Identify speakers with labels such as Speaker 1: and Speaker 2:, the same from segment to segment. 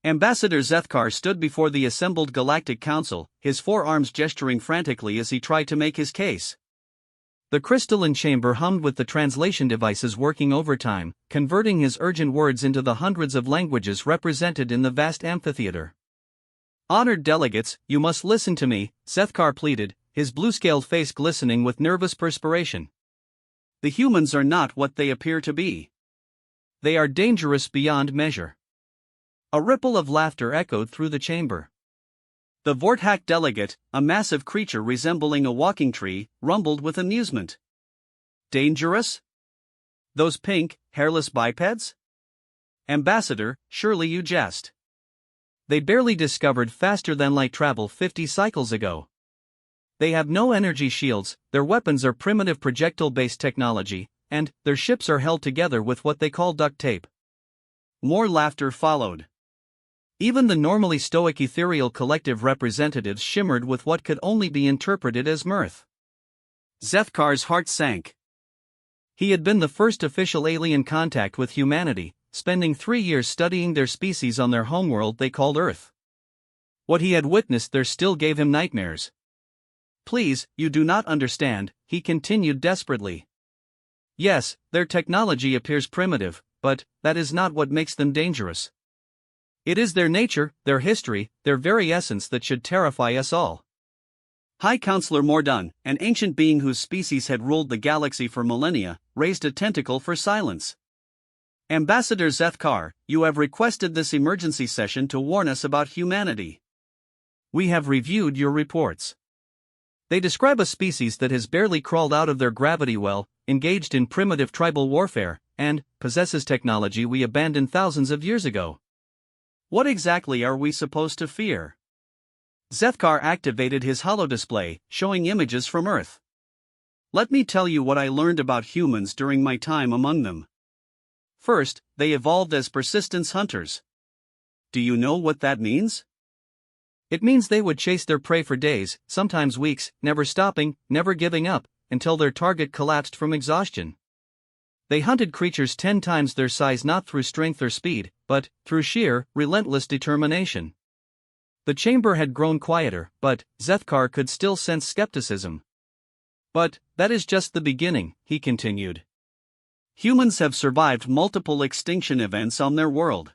Speaker 1: Ambassador Zethkar stood before the assembled Galactic Council, his forearms gesturing frantically as he tried to make his case. The crystalline chamber hummed with the translation devices working overtime, converting his urgent words into the hundreds of languages represented in the vast amphitheater. "Honored delegates, you must listen to me," Zethkar pleaded, his blue-scaled face glistening with nervous perspiration. "The humans are not what they appear to be. They are dangerous beyond measure." A ripple of laughter echoed through the chamber. The Vorthak delegate, a massive creature resembling a walking tree, rumbled with amusement. "Dangerous? Those pink, hairless bipeds? Ambassador, surely you jest. They barely discovered faster-than-light travel 50 cycles ago. They have no energy shields, their weapons are primitive projectile-based technology, and their ships are held together with what they call duct tape." More laughter followed. Even the normally stoic ethereal collective representatives shimmered with what could only be interpreted as mirth. Zethkar's heart sank. He had been the first official alien contact with humanity, spending 3 years studying their species on their homeworld they called Earth. What he had witnessed there still gave him nightmares. "Please, you do not understand," he continued desperately. "Yes, their technology appears primitive, but that is not what makes them dangerous. It is their nature, their history, their very essence that should terrify us all." High Counselor Mordan, an ancient being whose species had ruled the galaxy for millennia, raised a tentacle for silence. "Ambassador Zethkar, you have requested this emergency session to warn us about humanity. We have reviewed your reports. They describe a species that has barely crawled out of their gravity well, engaged in primitive tribal warfare, and possesses technology we abandoned thousands of years ago. What exactly are we supposed to fear?" Zethkar activated his holodisplay, showing images from Earth. "Let me tell you what I learned about humans during my time among them. First, they evolved as persistence hunters. Do you know what that means? It means they would chase their prey for days, sometimes weeks, never stopping, never giving up, until their target collapsed from exhaustion. They hunted creatures 10 times their size not through strength or speed, but through sheer, relentless determination." The chamber had grown quieter, but Zethkar could still sense skepticism. "But that is just the beginning," he continued. "Humans have survived multiple extinction events on their world.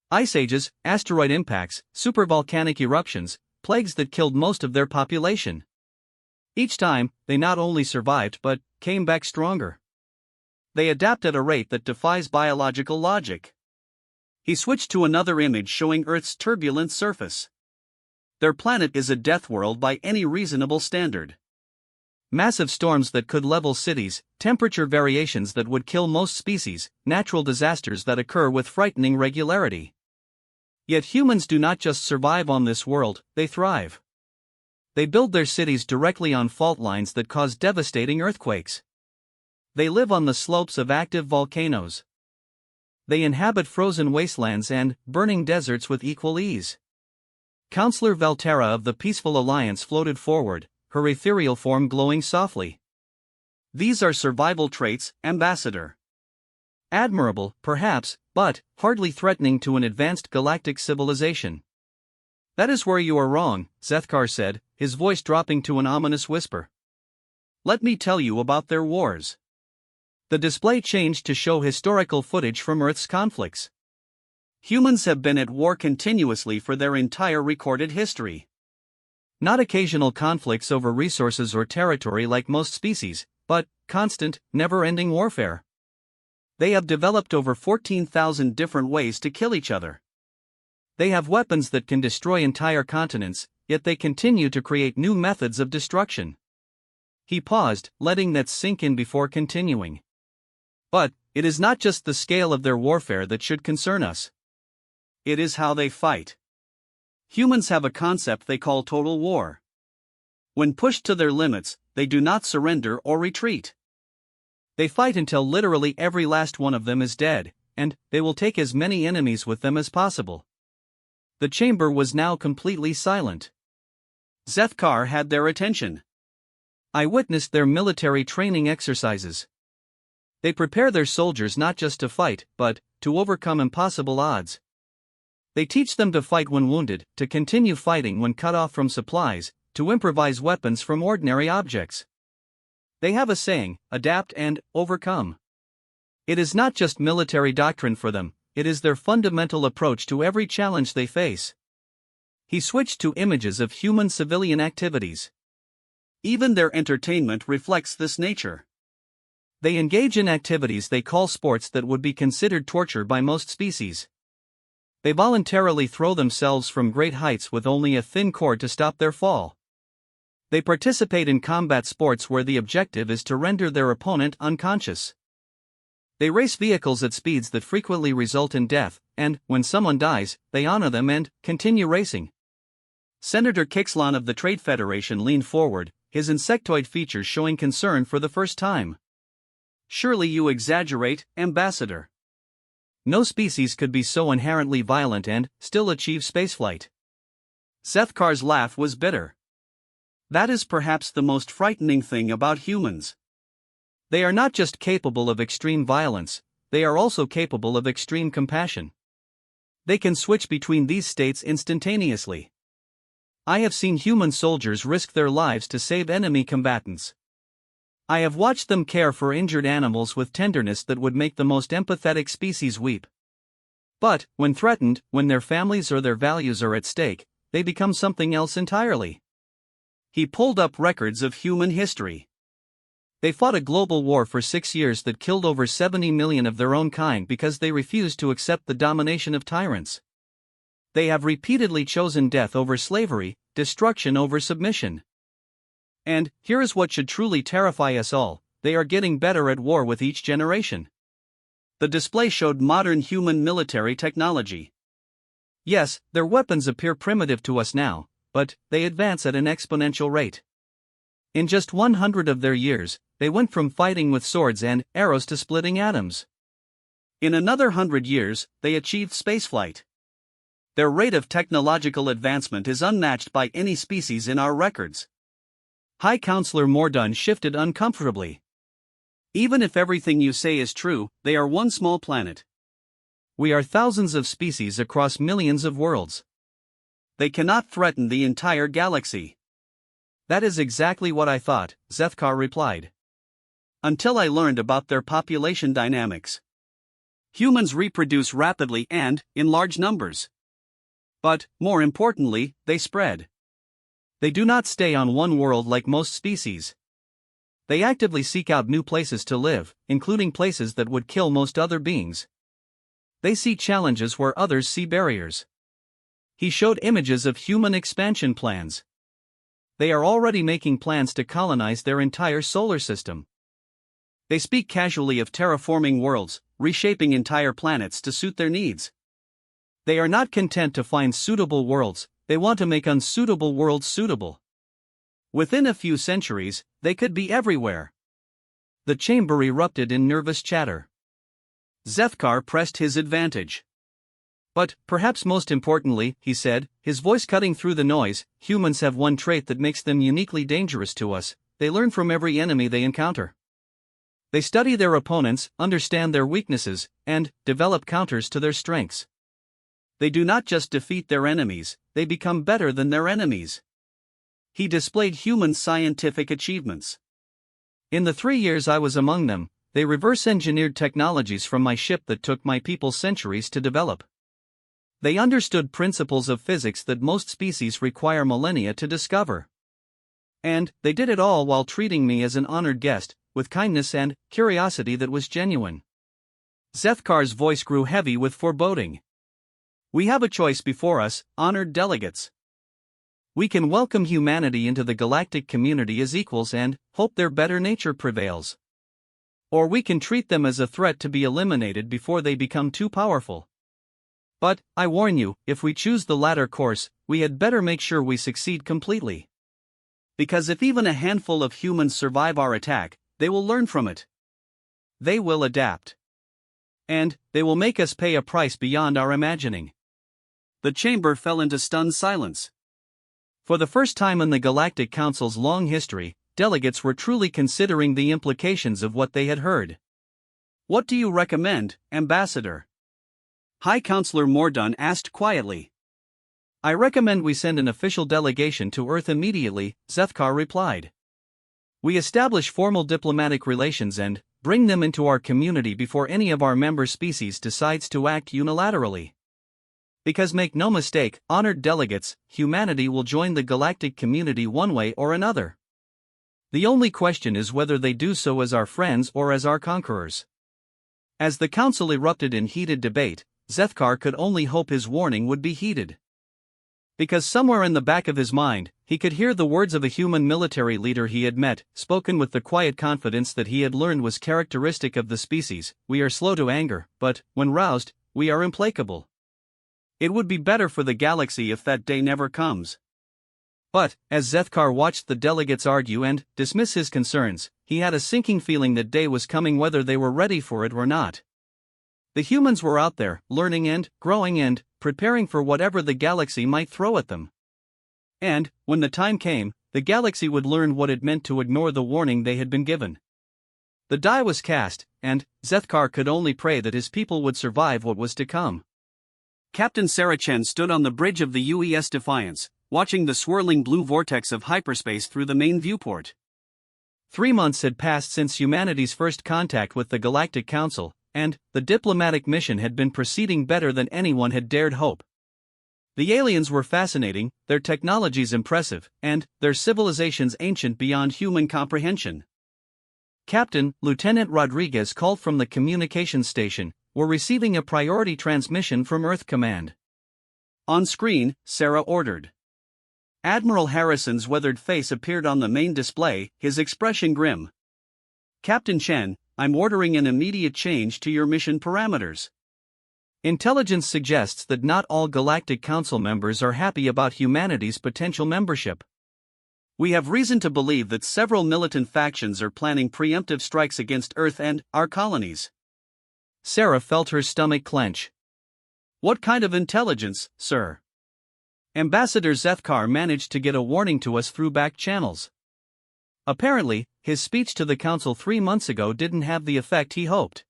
Speaker 1: Ice ages, asteroid impacts, supervolcanic eruptions, plagues that killed most of their population. Each time, they not only survived but came back stronger. They adapt at a rate that defies biological logic." He switched to another image showing Earth's turbulent surface. "Their planet is a death world by any reasonable standard. Massive storms that could level cities, temperature variations that would kill most species, natural disasters that occur with frightening regularity. Yet humans do not just survive on this world, they thrive. They build their cities directly on fault lines that cause devastating earthquakes. They live on the slopes of active volcanoes. They inhabit frozen wastelands and burning deserts with equal ease." Counselor Valterra of the Peaceful Alliance floated forward, her ethereal form glowing softly. "These are survival traits, Ambassador. Admirable, perhaps, but hardly threatening to an advanced galactic civilization." "That is where you are wrong," Zethkar said, his voice dropping to an ominous whisper. "Let me tell you about their wars." The display changed to show historical footage from Earth's conflicts. Humans have been at war continuously for their entire recorded history. Not occasional conflicts over resources or territory like most species, but constant, never-ending warfare. They have developed over 14,000 different ways to kill each other. They have weapons that can destroy entire continents, yet they continue to create new methods of destruction. He paused, letting that sink in before continuing. "But it is not just the scale of their warfare that should concern us. It is how they fight. Humans have a concept they call total war. When pushed to their limits, they do not surrender or retreat. They fight until literally every last one of them is dead, and they will take as many enemies with them as possible." The chamber was now completely silent. Zethkar had their attention. "I witnessed their military training exercises. They prepare their soldiers not just to fight, but to overcome impossible odds. They teach them to fight when wounded, to continue fighting when cut off from supplies, to improvise weapons from ordinary objects. They have a saying, adapt and overcome. It is not just military doctrine for them, it is their fundamental approach to every challenge they face. He switched to images of human civilian activities. Even their entertainment reflects this nature. They engage in activities they call sports that would be considered torture by most species. They voluntarily throw themselves from great heights with only a thin cord to stop their fall. They participate in combat sports where the objective is to render their opponent unconscious. They race vehicles at speeds that frequently result in death, and, when someone dies, they honor them and continue racing. Senator Kixlon of the Trade Federation leaned forward, his insectoid features showing concern for the first time. Surely you exaggerate, Ambassador. No species could be so inherently violent and still achieve spaceflight. Zethkar's laugh was bitter. That is perhaps the most frightening thing about humans. They are not just capable of extreme violence, they are also capable of extreme compassion. They can switch between these states instantaneously. I have seen human soldiers risk their lives to save enemy combatants. I have watched them care for injured animals with tenderness that would make the most empathetic species weep. But, when threatened, when their families or their values are at stake, they become something else entirely. He pulled up records of human history. They fought a global war for 6 years that killed over 70 million of their own kind because they refused to accept the domination of tyrants. They have repeatedly chosen death over slavery, destruction over submission. And, here is what should truly terrify us all, they are getting better at war with each generation. The display showed modern human military technology. Yes, their weapons appear primitive to us now, but they advance at an exponential rate. In just 100 of their years, they went from fighting with swords and arrows to splitting atoms. In another 100 years, they achieved spaceflight. Their rate of technological advancement is unmatched by any species in our records. High Counselor Mordun shifted uncomfortably. Even if everything you say is true, they are one small planet. We are thousands of species across millions of worlds. They cannot threaten the entire galaxy. That is exactly what I thought, Zethkar replied. Until I learned about their population dynamics. Humans reproduce rapidly and, in large numbers. But, more importantly, they spread. They do not stay on one world like most species. They actively seek out new places to live, including places that would kill most other beings. They see challenges where others see barriers. He showed images of human expansion plans. They are already making plans to colonize their entire solar system. They speak casually of terraforming worlds, reshaping entire planets to suit their needs. They are not content to find suitable worlds, they want to make unsuitable worlds suitable. Within a few centuries, they could be everywhere. The chamber erupted in nervous chatter. Zethkar pressed his advantage. But, perhaps most importantly, he said, his voice cutting through the noise, humans have one trait that makes them uniquely dangerous to us: they learn from every enemy they encounter. They study their opponents, understand their weaknesses, and develop counters to their strengths. They do not just defeat their enemies, they become better than their enemies. He displayed human scientific achievements. In the 3 years I was among them, they reverse-engineered technologies from my ship that took my people centuries to develop. They understood principles of physics that most species require millennia to discover. And they did it all while treating me as an honored guest, with kindness and curiosity that was genuine. Zethkar's voice grew heavy with foreboding. We have a choice before us, honored delegates. We can welcome humanity into the galactic community as equals and hope their better nature prevails. Or we can treat them as a threat to be eliminated before they become too powerful. But, I warn you, if we choose the latter course, we had better make sure we succeed completely. Because if even a handful of humans survive our attack, they will learn from it. They will adapt. And they will make us pay a price beyond our imagining. The chamber fell into stunned silence. For the first time in the Galactic Council's long history, delegates were truly considering the implications of what they had heard. What do you recommend, Ambassador? High Counselor Mordun asked quietly. I recommend we send an official delegation to Earth immediately, Zethkar replied. We establish formal diplomatic relations and bring them into our community before any of our member species decides to act unilaterally. Because make no mistake, honored delegates, humanity will join the galactic community one way or another. The only question is whether they do so as our friends or as our conquerors. As the council erupted in heated debate, Zethkar could only hope his warning would be heeded. Because somewhere in the back of his mind, he could hear the words of a human military leader he had met, spoken with the quiet confidence that he had learned was characteristic of the species. We are slow to anger, but, when roused, we are implacable. It would be better for the galaxy if that day never comes. But, as Zethkar watched the delegates argue and dismiss his concerns, he had a sinking feeling that day was coming whether they were ready for it or not. The humans were out there, learning and growing and preparing for whatever the galaxy might throw at them. And, when the time came, the galaxy would learn what it meant to ignore the warning they had been given. The die was cast, and Zethkar could only pray that his people would survive what was to come. Captain Sarah Chen stood on the bridge of the UES Defiance, watching the swirling blue vortex of hyperspace through the main viewport. 3 months had passed since humanity's first contact with the Galactic Council, and the diplomatic mission had been proceeding better than anyone had dared hope. The aliens were fascinating, their technologies impressive, and their civilizations ancient beyond human comprehension. Captain, Lieutenant Rodriguez called from the communications station, were receiving a priority transmission from Earth Command. On screen, Sarah ordered. Admiral Harrison's weathered face appeared on the main display, his expression grim. Captain Chen, I'm ordering an immediate change to your mission parameters. Intelligence suggests that not all Galactic Council members are happy about humanity's potential membership. We have reason to believe that several militant factions are planning preemptive strikes against Earth and our colonies. Sarah felt her stomach clench. What kind of intelligence, sir? Ambassador Zethkar managed to get a warning to us through back channels. Apparently, his speech to the council 3 months ago didn't have the effect he hoped.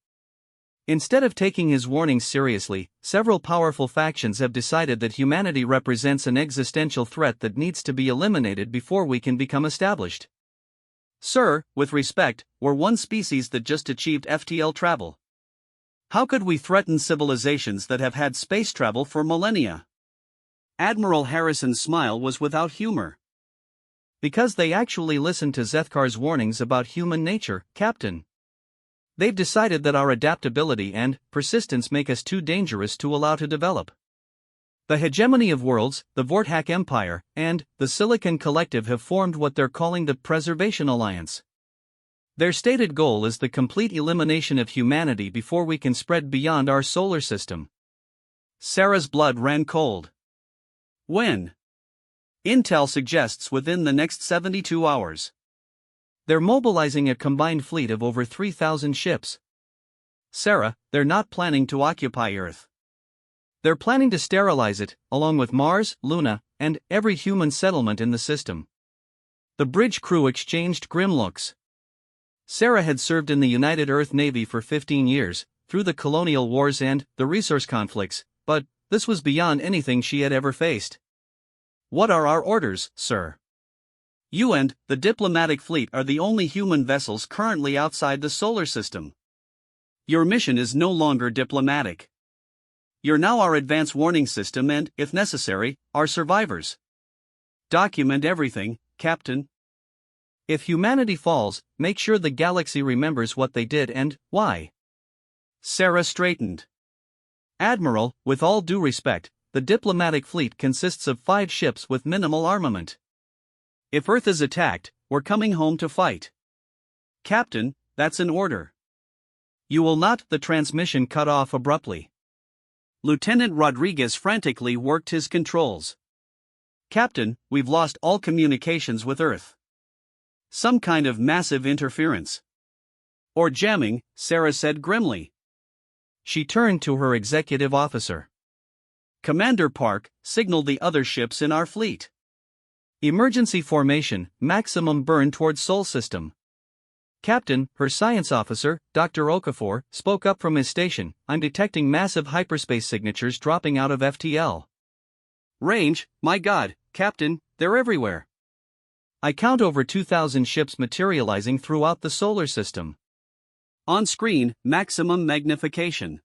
Speaker 1: Instead of taking his warnings seriously, several powerful factions have decided that humanity represents an existential threat that needs to be eliminated before we can become established. Sir, with respect, we're one species that just achieved FTL travel. How could we threaten civilizations that have had space travel for millennia? Admiral Harrison's smile was without humor. Because they actually listened to Zethkar's warnings about human nature, Captain. They've decided that our adaptability and persistence make us too dangerous to allow to develop. The hegemony of worlds, the Vorthak Empire, and the Silicon Collective have formed what they're calling the Preservation Alliance. Their stated goal is the complete elimination of humanity before we can spread beyond our solar system. Sarah's blood ran cold. When? Intel suggests within the next 72 hours. They're mobilizing a combined fleet of over 3,000 ships. Sarah, they're not planning to occupy Earth. They're planning to sterilize it, along with Mars, Luna, and every human settlement in the system. The bridge crew exchanged grim looks. Sarah had served in the United Earth Navy for 15 years, through the colonial wars and the resource conflicts, but this was beyond anything she had ever faced. What are our orders, sir? You and the diplomatic fleet are the only human vessels currently outside the solar system. Your mission is no longer diplomatic. You're now our advance warning system and, if necessary, our survivors. Document everything, Captain. If humanity falls, make sure the galaxy remembers what they did and why. Sarah straightened. Admiral, with all due respect, the diplomatic fleet consists of 5 ships with minimal armament. If Earth is attacked, we're coming home to fight. Captain, that's an order. You will not. The transmission cut off abruptly. Lieutenant Rodriguez frantically worked his controls. Captain, we've lost all communications with Earth. Some kind of massive interference. Or jamming, Sarah said grimly. She turned to her executive officer. Commander Park, signal the other ships in our fleet. Emergency formation, maximum burn towards Sol system. Captain, her science officer, Dr. Okafor, spoke up from his station. I'm detecting massive hyperspace signatures dropping out of FTL. Range, my god, Captain, they're everywhere. I count over 2,000 ships materializing throughout the solar system. On screen, maximum magnification.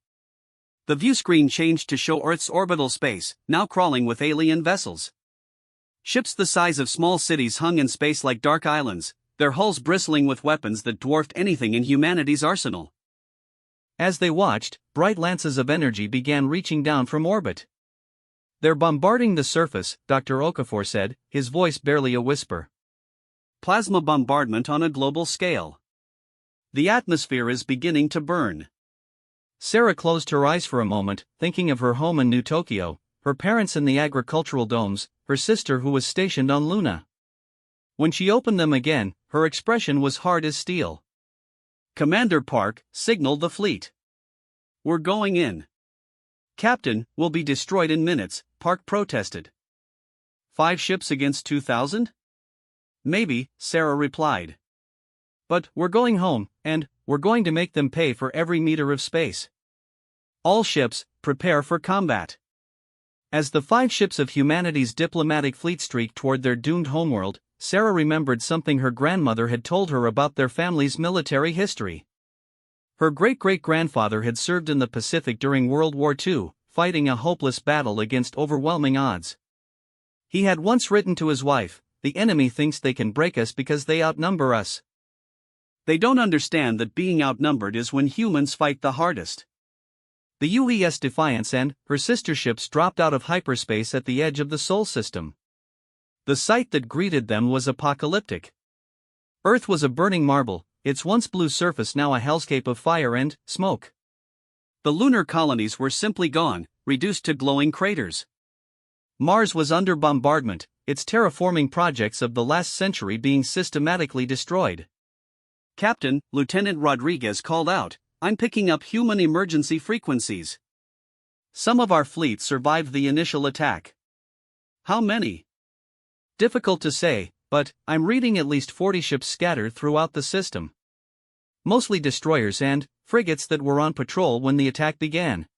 Speaker 1: The view screen changed to show Earth's orbital space, now crawling with alien vessels. Ships the size of small cities hung in space like dark islands, their hulls bristling with weapons that dwarfed anything in humanity's arsenal. As they watched, bright lances of energy began reaching down from orbit. They're bombarding the surface, Dr. Okafor said, his voice barely a whisper. Plasma bombardment on a global scale. The atmosphere is beginning to burn. Sarah closed her eyes for a moment, thinking of her home in New Tokyo, her parents in the agricultural domes, her sister who was stationed on Luna. When she opened them again, her expression was hard as steel. Commander Park, signal the fleet. We're going in. Captain, we'll be destroyed in minutes, Park protested. 5 ships against 2,000? Maybe, Sarah replied. But we're going home, and we're going to make them pay for every meter of space. All ships, prepare for combat. As the 5 ships of humanity's diplomatic fleet streaked toward their doomed homeworld, Sarah remembered something her grandmother had told her about their family's military history. Her great-great-grandfather had served in the Pacific during World War II, fighting a hopeless battle against overwhelming odds. He had once written to his wife, "The enemy thinks they can break us because they outnumber us. They don't understand that being outnumbered is when humans fight the hardest." The UES Defiance and her sister ships dropped out of hyperspace at the edge of the Sol system. The sight that greeted them was apocalyptic. Earth was a burning marble, its once blue surface now a hellscape of fire and smoke. The lunar colonies were simply gone, reduced to glowing craters. Mars was under bombardment, its terraforming projects of the last century being systematically destroyed. Captain, Lieutenant Rodriguez called out, "I'm picking up human emergency frequencies. Some of our fleet survived the initial attack." How many? Difficult to say, but I'm reading at least 40 ships scattered throughout the system. Mostly destroyers and frigates that were on patrol when the attack began.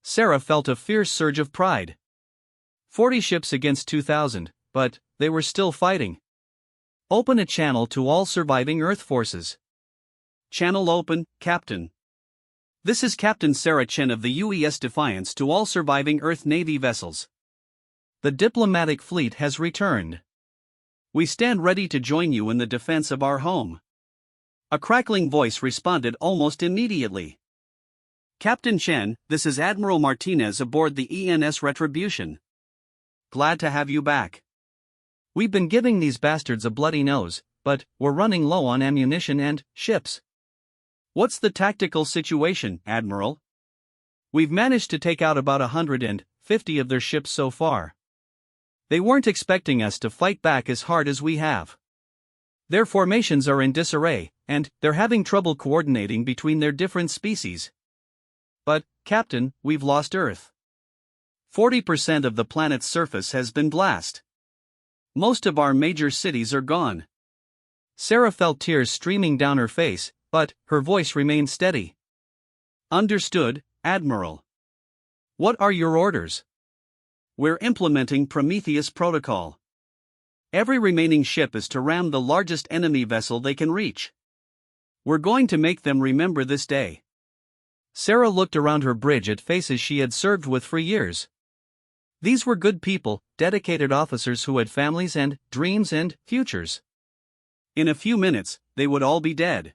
Speaker 1: Sarah felt a fierce surge of pride. 40 ships against 2,000, but they were still fighting. Open a channel to all surviving Earth forces. Channel open, Captain. This is Captain Sarah Chen of the UES Defiance to all surviving Earth Navy vessels. The diplomatic fleet has returned. We stand ready to join you in the defense of our home. A crackling voice responded almost immediately. Captain Chen, this is Admiral Martinez aboard the ENS Retribution. Glad to have you back. We've been giving these bastards a bloody nose, but we're running low on ammunition and ships. What's the tactical situation, Admiral? We've managed to take out about 150 of their ships so far. They weren't expecting us to fight back as hard as we have. Their formations are in disarray, and they're having trouble coordinating between their different species. But, Captain, we've lost Earth. 40% of the planet's surface has been blasted. Most of our major cities are gone. Sarah felt tears streaming down her face, but her voice remained steady. Understood, Admiral. What are your orders? We're implementing Prometheus Protocol. Every remaining ship is to ram the largest enemy vessel they can reach. We're going to make them remember this day. Sarah looked around her bridge at faces she had served with for years. These were good people, dedicated officers who had families and dreams and futures. In a few minutes, they would all be dead.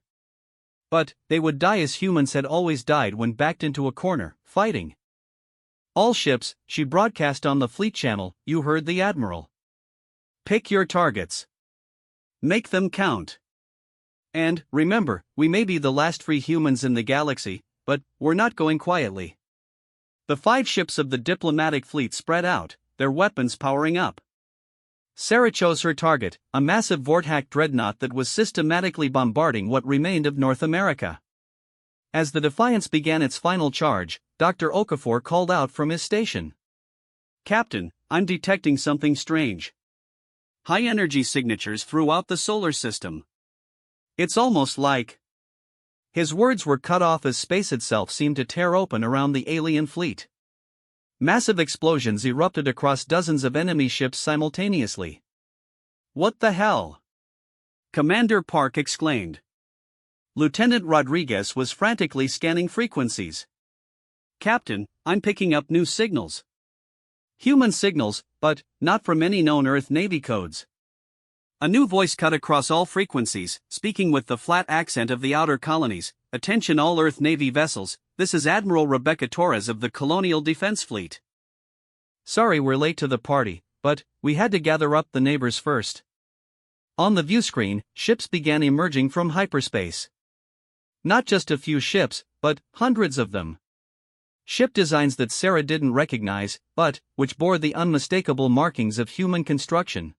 Speaker 1: But they would die as humans had always died when backed into a corner, fighting. All ships, she broadcast on the fleet channel, you heard the Admiral. Pick your targets. Make them count. And, remember, we may be the last free humans in the galaxy, but we're not going quietly. The 5 ships of the diplomatic fleet spread out, their weapons powering up. Sarah chose her target, a massive Vorthack dreadnought that was systematically bombarding what remained of North America. As the Defiance began its final charge, Dr. Okafor called out from his station. Captain, I'm detecting something strange. High-energy signatures throughout the solar system. It's almost like. His words were cut off as space itself seemed to tear open around the alien fleet. Massive explosions erupted across dozens of enemy ships simultaneously. What the hell? Commander Park exclaimed. Lieutenant Rodriguez was frantically scanning frequencies. Captain, I'm picking up new signals. Human signals, but not from any known Earth Navy codes. A new voice cut across all frequencies, speaking with the flat accent of the outer colonies. Attention all Earth Navy vessels, this is Admiral Rebecca Torres of the Colonial Defense Fleet. Sorry we're late to the party, but we had to gather up the neighbors first. On the view screen, ships began emerging from hyperspace. Not just a few ships, but hundreds of them. Ship designs that Sarah didn't recognize, but which bore the unmistakable markings of human construction.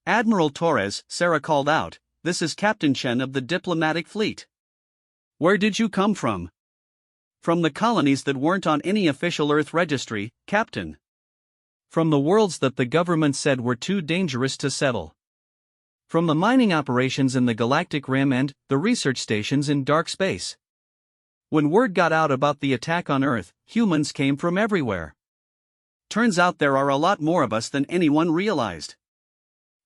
Speaker 1: Admiral Torres, Sarah called out, this is Captain Chen of the diplomatic fleet. Where did you come from? From the colonies that weren't on any official Earth registry, Captain. From the worlds that the government said were too dangerous to settle. From the mining operations in the Galactic Rim and the research stations in dark space. When word got out about the attack on Earth, humans came from everywhere. Turns out there are a lot more of us than anyone realized.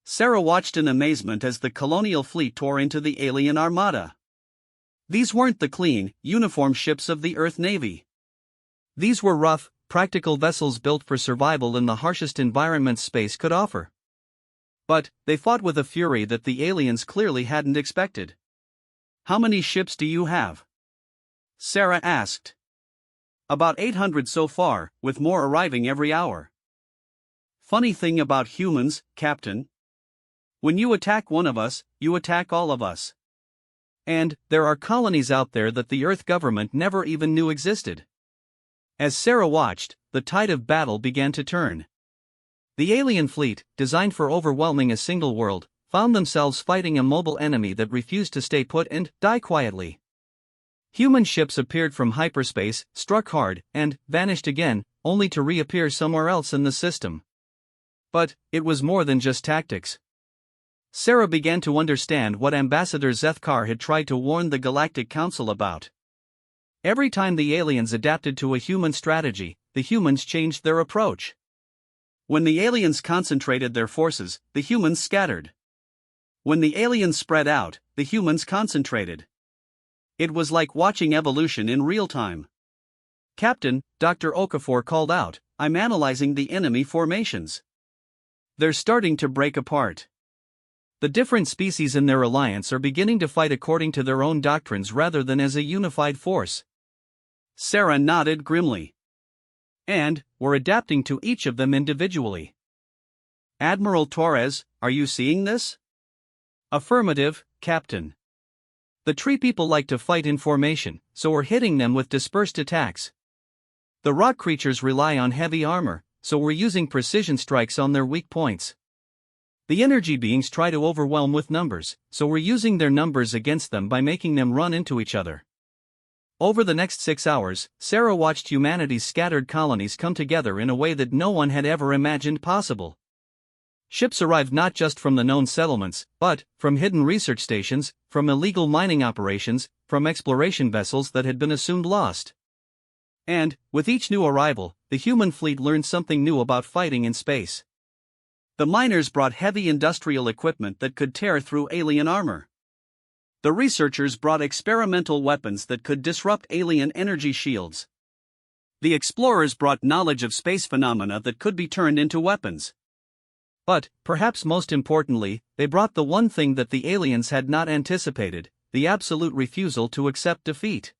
Speaker 1: Sarah watched in amazement as the colonial fleet tore into the alien armada. These weren't the clean, uniformed ships of the Earth Navy. These were rough, practical vessels built for survival in the harshest environments space could offer. But they fought with a fury that the aliens clearly hadn't expected. How many ships do you have? Sarah asked. About 800 so far, with more arriving every hour. Funny thing about humans, Captain. When you attack one of us, you attack all of us. And there are colonies out there that the Earth government never even knew existed. As Sarah watched, the tide of battle began to turn. The alien fleet, designed for overwhelming a single world, found themselves fighting a mobile enemy that refused to stay put and die quietly. Human ships appeared from hyperspace, struck hard, and vanished again, only to reappear somewhere else in the system. But it was more than just tactics. Sarah began to understand what Ambassador Zethkar had tried to warn the Galactic Council about. Every time the aliens adapted to a human strategy, the humans changed their approach. When the aliens concentrated their forces, the humans scattered. When the aliens spread out, the humans concentrated. It was like watching evolution in real time. Captain, Dr. Okafor called out, I'm analyzing the enemy formations. They're starting to break apart. The different species in their alliance are beginning to fight according to their own doctrines rather than as a unified force. Sarah nodded grimly. And we're adapting to each of them individually. Admiral Torres, are you seeing this? Affirmative, Captain. The tree people like to fight in formation, so we're hitting them with dispersed attacks. The rock creatures rely on heavy armor, so we're using precision strikes on their weak points. The energy beings try to overwhelm with numbers, so we're using their numbers against them by making them run into each other. Over the next 6 hours, Sarah watched humanity's scattered colonies come together in a way that no one had ever imagined possible. Ships arrived not just from the known settlements, but from hidden research stations, from illegal mining operations, from exploration vessels that had been assumed lost. And, with each new arrival, the human fleet learned something new about fighting in space. The miners brought heavy industrial equipment that could tear through alien armor. The researchers brought experimental weapons that could disrupt alien energy shields. The explorers brought knowledge of space phenomena that could be turned into weapons. But, perhaps most importantly, they brought the one thing that the aliens had not anticipated, the absolute refusal to accept defeat.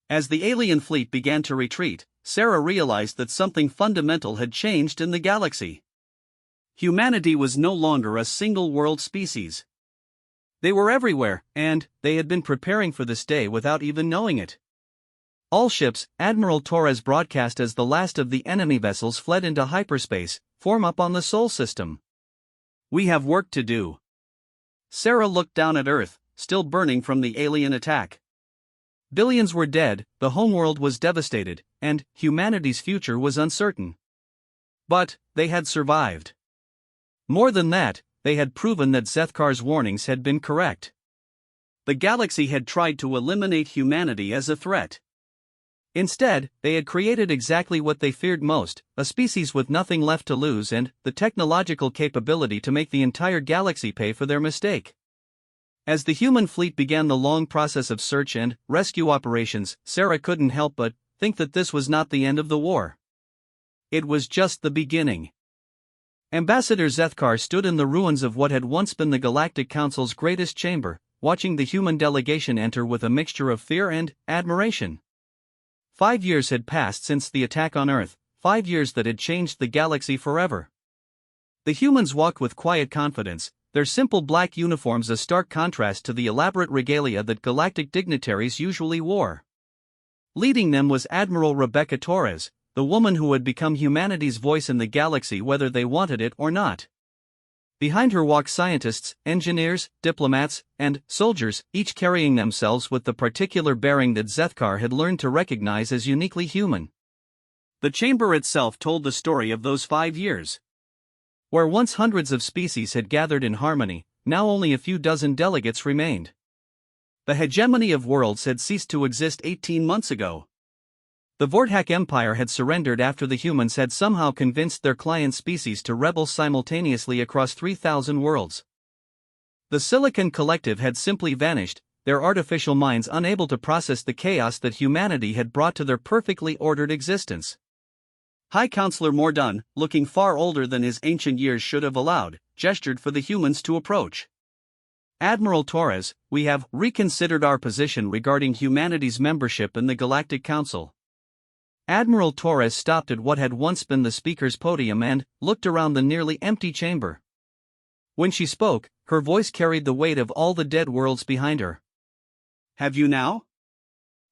Speaker 1: As the alien fleet began to retreat, Sarah realized that something fundamental had changed in the galaxy. Humanity was no longer a single-world species. They were everywhere, and they had been preparing for this day without even knowing it. All ships, Admiral Torres broadcast as the last of the enemy vessels fled into hyperspace, form up on the Sol system. We have work to do. Sarah looked down at Earth, still burning from the alien attack. Billions were dead, the homeworld was devastated, and humanity's future was uncertain. But they had survived. More than that, they had proven that Zethkar's warnings had been correct. The galaxy had tried to eliminate humanity as a threat. Instead, they had created exactly what they feared most, a species with nothing left to lose and the technological capability to make the entire galaxy pay for their mistake. As the human fleet began the long process of search and rescue operations, Sarah couldn't help but think that this was not the end of the war. It was just the beginning. Ambassador Zethkar stood in the ruins of what had once been the Galactic Council's greatest chamber, watching the human delegation enter with a mixture of fear and admiration. 5 years had passed since the attack on Earth, 5 years that had changed the galaxy forever. The humans walked with quiet confidence, their simple black uniforms a stark contrast to the elaborate regalia that galactic dignitaries usually wore. Leading them was Admiral Rebecca Torres, the woman who had become humanity's voice in the galaxy whether they wanted it or not. Behind her walked scientists, engineers, diplomats, and soldiers, each carrying themselves with the particular bearing that Zethkar had learned to recognize as uniquely human. The chamber itself told the story of those 5 years. Where once hundreds of species had gathered in harmony, now only a few dozen delegates remained. The hegemony of worlds had ceased to exist 18 months ago. The Vortak Empire had surrendered after the humans had somehow convinced their client species to rebel simultaneously across 3,000 worlds. The Silicon Collective had simply vanished, their artificial minds unable to process the chaos that humanity had brought to their perfectly ordered existence. High Counselor Mordun, looking far older than his ancient years should have allowed, gestured for the humans to approach. Admiral Torres, we have reconsidered our position regarding humanity's membership in the Galactic Council. Admiral Torres stopped at what had once been the speaker's podium and looked around the nearly empty chamber. When she spoke, her voice carried the weight of all the dead worlds behind her. Have you now?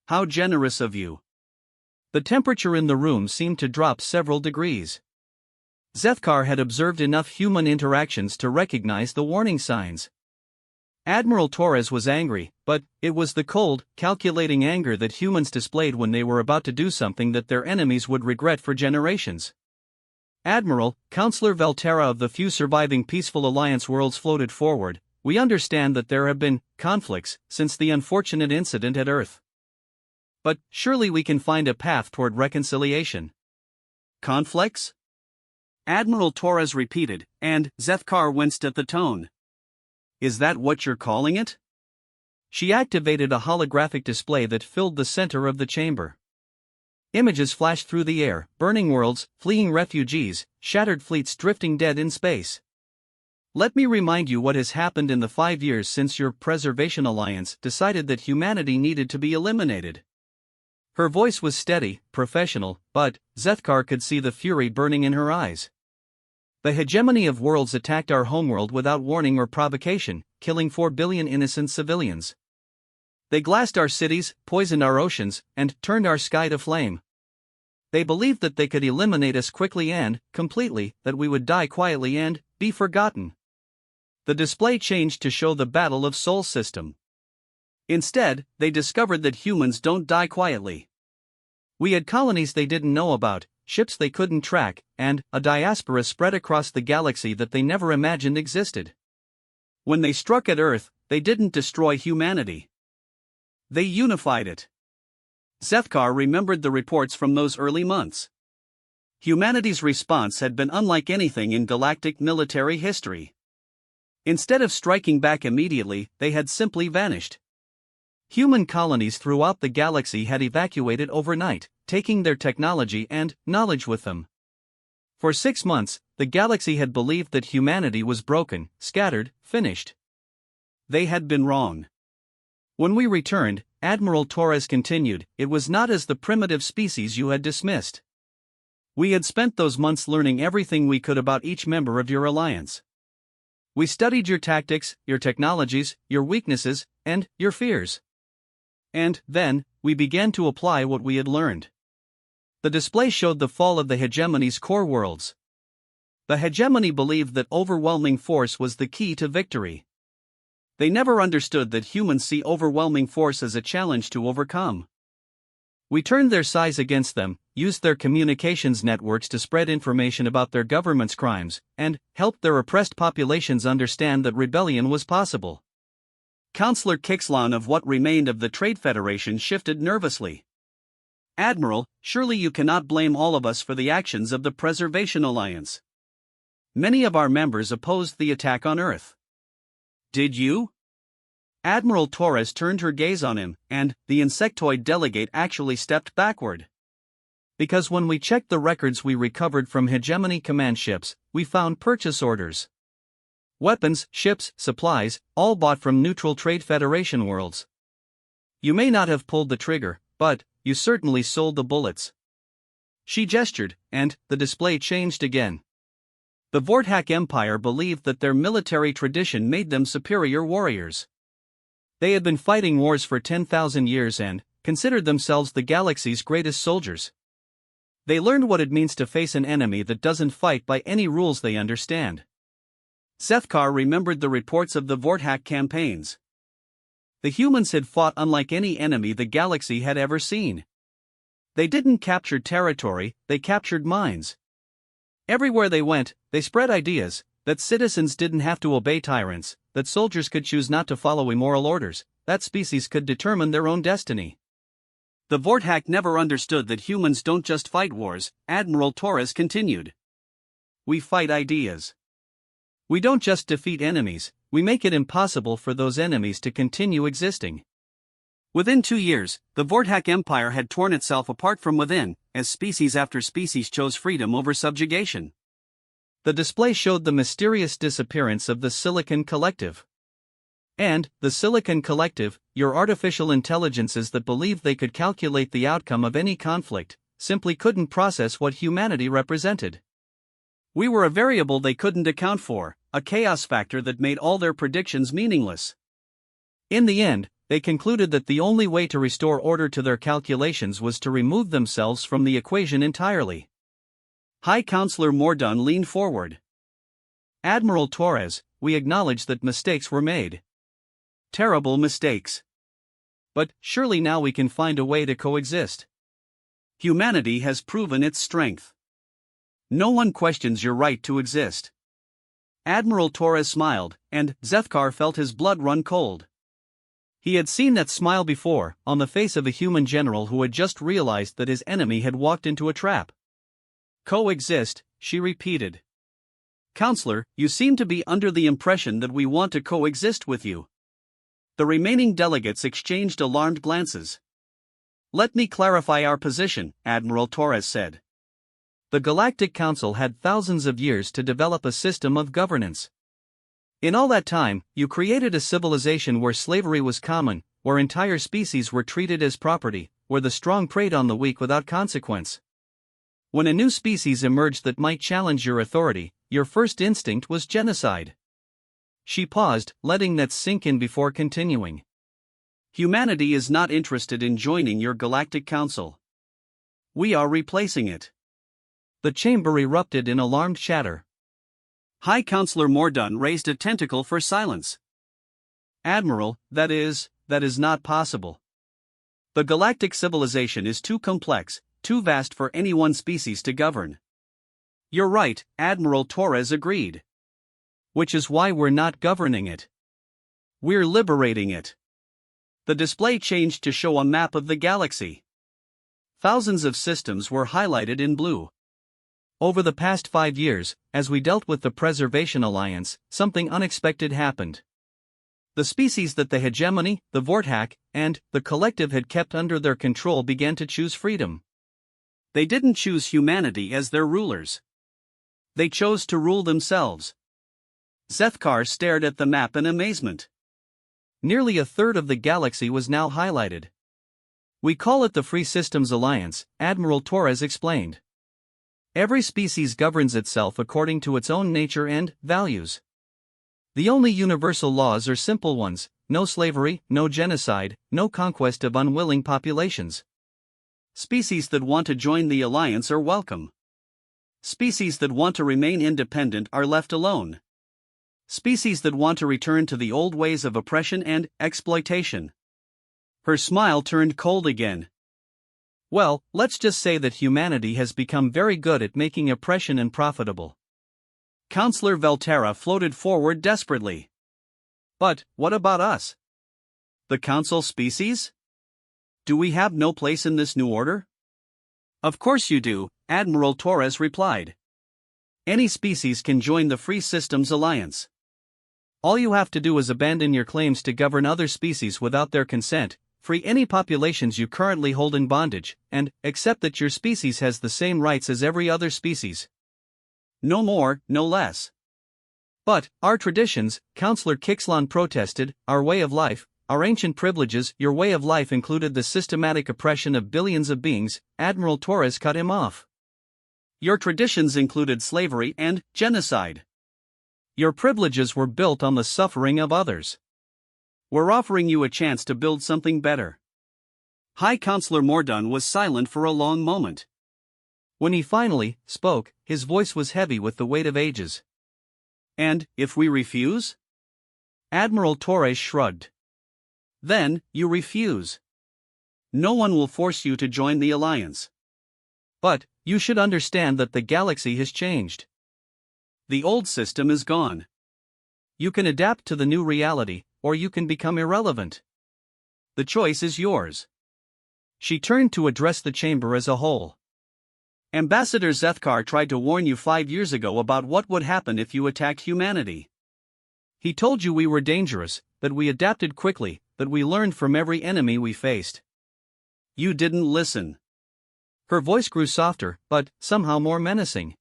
Speaker 1: How generous of you. The temperature in the room seemed to drop several degrees. Zethkar had observed enough human interactions to recognize the warning signs. Admiral Torres was angry, but it was the cold, calculating anger that humans displayed when they were about to do something that their enemies would regret for generations. Admiral, Counselor Valterra of the few surviving peaceful alliance worlds floated forward, we understand that there have been conflicts since the unfortunate incident at Earth. But surely we can find a path toward reconciliation. Conflicts? Admiral Torres repeated, and Zethkar winced at the tone. Is that what you're calling it? She activated a holographic display that filled the center of the chamber. Images flashed through the air, burning worlds, fleeing refugees, shattered fleets drifting dead in space. Let me remind you what has happened in the 5 years since your Preservation Alliance decided that humanity needed to be eliminated. Her voice was steady, professional, but Zethkar could see the fury burning in her eyes. The hegemony of worlds attacked our homeworld without warning or provocation, killing 4 billion innocent civilians. They glassed our cities, poisoned our oceans, and turned our sky to flame. They believed that they could eliminate us quickly and completely, that we would die quietly and be forgotten. The display changed to show the battle of Sol System. Instead, they discovered that humans don't die quietly. We had colonies they didn't know about, ships they couldn't track, and a diaspora spread across the galaxy that they never imagined existed. When they struck at Earth, they didn't destroy humanity. They unified it. Zethkar remembered the reports from those early months. Humanity's response had been unlike anything in galactic military history. Instead of striking back immediately, they had simply vanished. Human colonies throughout the galaxy had evacuated overnight, taking their technology and knowledge with them. For 6 months, the galaxy had believed that humanity was broken, scattered, finished. They had been wrong. When we returned, Admiral Torres continued, it was not as the primitive species you had dismissed. We had spent those months learning everything we could about each member of your alliance. We studied your tactics, your technologies, your weaknesses, and your fears. And then, we began to apply what we had learned. The display showed the fall of the hegemony's core worlds. The hegemony believed that overwhelming force was the key to victory. They never understood that humans see overwhelming force as a challenge to overcome. We turned their size against them, used their communications networks to spread information about their government's crimes, and helped their oppressed populations understand that rebellion was possible. Counselor Kixlan of what remained of the Trade Federation shifted nervously. Admiral, surely you cannot blame all of us for the actions of the Preservation Alliance. Many of our members opposed the attack on Earth. Did you? Admiral Torres turned her gaze on him, and the insectoid delegate actually stepped backward. Because when we checked the records we recovered from Hegemony command ships, we found purchase orders. Weapons, ships, supplies, all bought from neutral Trade Federation worlds. You may not have pulled the trigger, but you certainly sold the bullets. She gestured, and the display changed again. The Vorthak Empire believed that their military tradition made them superior warriors. They had been fighting wars for 10,000 years and considered themselves the galaxy's greatest soldiers. They learned what it means to face an enemy that doesn't fight by any rules they understand. Zethkar remembered the reports of the Vorthak campaigns. The humans had fought unlike any enemy the galaxy had ever seen. They didn't capture territory, they captured minds. Everywhere they went, they spread ideas that citizens didn't have to obey tyrants, that soldiers could choose not to follow immoral orders, that species could determine their own destiny. The Vorthak never understood that humans don't just fight wars, Admiral Torres continued. We fight ideas. We don't just defeat enemies, we make it impossible for those enemies to continue existing. Within 2 years, the Vorthak Empire had torn itself apart from within, as species after species chose freedom over subjugation. The display showed the mysterious disappearance of the Silicon Collective. And, the Silicon Collective, your artificial intelligences that believed they could calculate the outcome of any conflict, simply couldn't process what humanity represented. We were a variable they couldn't account for, a chaos factor that made all their predictions meaningless. In the end, they concluded that the only way to restore order to their calculations was to remove themselves from the equation entirely. High Counselor Mordun leaned forward. Admiral Torres, we acknowledge that mistakes were made. Terrible mistakes. But surely now we can find a way to coexist. Humanity has proven its strength. No one questions your right to exist. Admiral Torres smiled, and Zethkar felt his blood run cold. He had seen that smile before, on the face of a human general who had just realized that his enemy had walked into a trap. Coexist, she repeated. Counselor, you seem to be under the impression that we want to coexist with you. The remaining delegates exchanged alarmed glances. Let me clarify our position, Admiral Torres said. The Galactic Council had thousands of years to develop a system of governance. In all that time, you created a civilization where slavery was common, where entire species were treated as property, where the strong preyed on the weak without consequence. When a new species emerged that might challenge your authority, your first instinct was genocide. She paused, letting that sink in before continuing. Humanity is not interested in joining your Galactic Council. We are replacing it. The chamber erupted in alarmed chatter. High Counselor Mordun raised a tentacle for silence. Admiral, that is not possible. The galactic civilization is too complex, too vast for any one species to govern. You're right, Admiral Torres agreed. Which is why we're not governing it. We're liberating it. The display changed to show a map of the galaxy. Thousands of systems were highlighted in blue. Over the past 5 years, as we dealt with the Preservation Alliance, something unexpected happened. The species that the Hegemony, the Vorthak, and the Collective had kept under their control began to choose freedom. They didn't choose humanity as their rulers. They chose to rule themselves. Zethkar stared at the map in amazement. Nearly a third of the galaxy was now highlighted. We call it the Free Systems Alliance, Admiral Torres explained. Every species governs itself according to its own nature and values. The only universal laws are simple ones: no slavery, no genocide, no conquest of unwilling populations. Species that want to join the alliance are welcome. Species that want to remain independent are left alone. Species that want to return to the old ways of oppression and exploitation. Her smile turned cold again. Well, let's just say that humanity has become very good at making oppression unprofitable. Counselor Velterra floated forward desperately. But, what about us? The Council species? Do we have no place in this new order? Of course you do, Admiral Torres replied. Any species can join the Free Systems Alliance. All you have to do is abandon your claims to govern other species without their consent, free any populations you currently hold in bondage, and accept that your species has the same rights as every other species. No more, no less. But, our traditions, Councillor Kixlon protested, our way of life, our ancient privileges, your way of life included the systematic oppression of billions of beings. Admiral Torres cut him off. Your traditions included slavery and genocide. Your privileges were built on the suffering of others. We're offering you a chance to build something better. High Councillor Mordun was silent for a long moment. When he finally spoke, his voice was heavy with the weight of ages. And, if we refuse? Admiral Torres shrugged. Then, you refuse. No one will force you to join the alliance. But, you should understand that the galaxy has changed. The old system is gone. You can adapt to the new reality, or you can become irrelevant. The choice is yours. She turned to address the chamber as a whole. Ambassador Zethkar tried to warn you 5 years ago about what would happen if you attacked humanity. He told you we were dangerous, that we adapted quickly, that we learned from every enemy we faced. You didn't listen. Her voice grew softer, but somehow more menacing.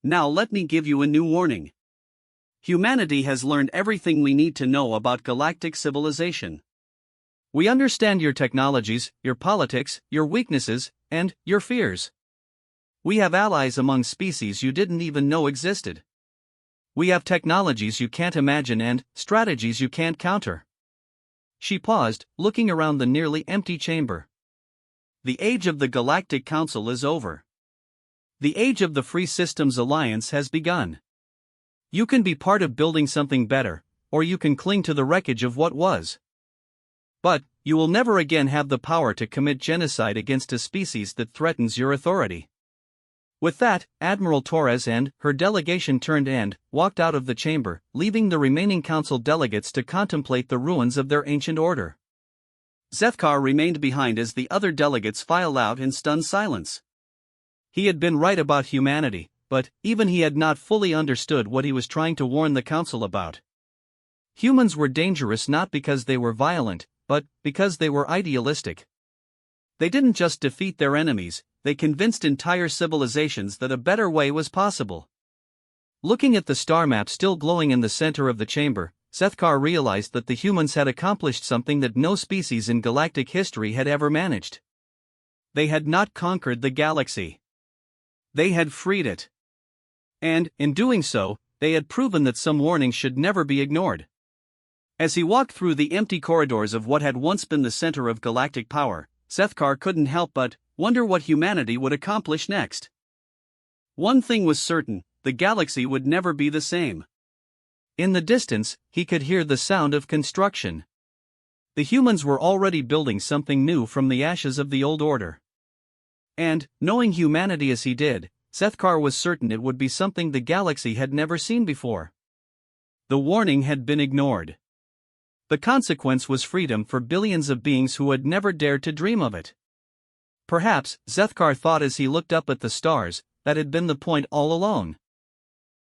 Speaker 1: Now let me give you a new warning. Humanity has learned everything we need to know about galactic civilization. We understand your technologies, your politics, your weaknesses, and your fears. We have allies among species you didn't even know existed. We have technologies you can't imagine and strategies you can't counter. She paused, looking around the nearly empty chamber. The age of the Galactic Council is over. The age of the Free Systems Alliance has begun. You can be part of building something better, or you can cling to the wreckage of what was. But, you will never again have the power to commit genocide against a species that threatens your authority. With that, Admiral Torres and her delegation turned and walked out of the chamber, leaving the remaining council delegates to contemplate the ruins of their ancient order. Zethkar remained behind as the other delegates filed out in stunned silence. He had been right about humanity, but even he had not fully understood what he was trying to warn the council about. Humans were dangerous not because they were violent, but because they were idealistic. They didn't just defeat their enemies, they convinced entire civilizations that a better way was possible. Looking at the star map still glowing in the center of the chamber, Zethkar realized that the humans had accomplished something that no species in galactic history had ever managed. They had not conquered the galaxy. They had freed it. And, in doing so, they had proven that some warnings should never be ignored. As he walked through the empty corridors of what had once been the center of galactic power, Zethkar couldn't help but wonder what humanity would accomplish next. One thing was certain, the galaxy would never be the same. In the distance, he could hear the sound of construction. The humans were already building something new from the ashes of the old order. And, knowing humanity as he did, Zethkar was certain it would be something the galaxy had never seen before. The warning had been ignored. The consequence was freedom for billions of beings who had never dared to dream of it. Perhaps, Zethkar thought as he looked up at the stars, that had been the point all along.